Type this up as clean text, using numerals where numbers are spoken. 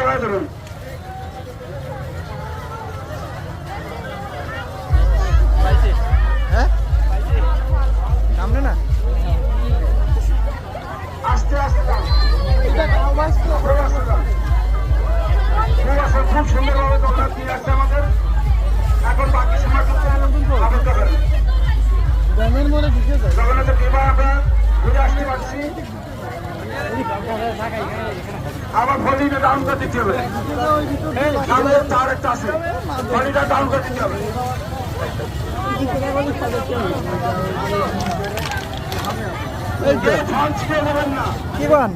ধরে ধরুন। হ্যাঁ সামনে না আস্তে আস্তে যান। ঠিক আছে, খুব সুন্দরভাবে দোলনা দিয়ে আসছে আমাদের। এখন বাকি সময়টুকু অপেক্ষা করেন। জগন্নাথের কৃপা আমরা ঘুরে আসতে পারছি। আবার ভলিটা ডাউন করে দিতে হবে। সামনে তার একটা আছে, ভলিটা ডাউন করে দিতে হবে। কি বান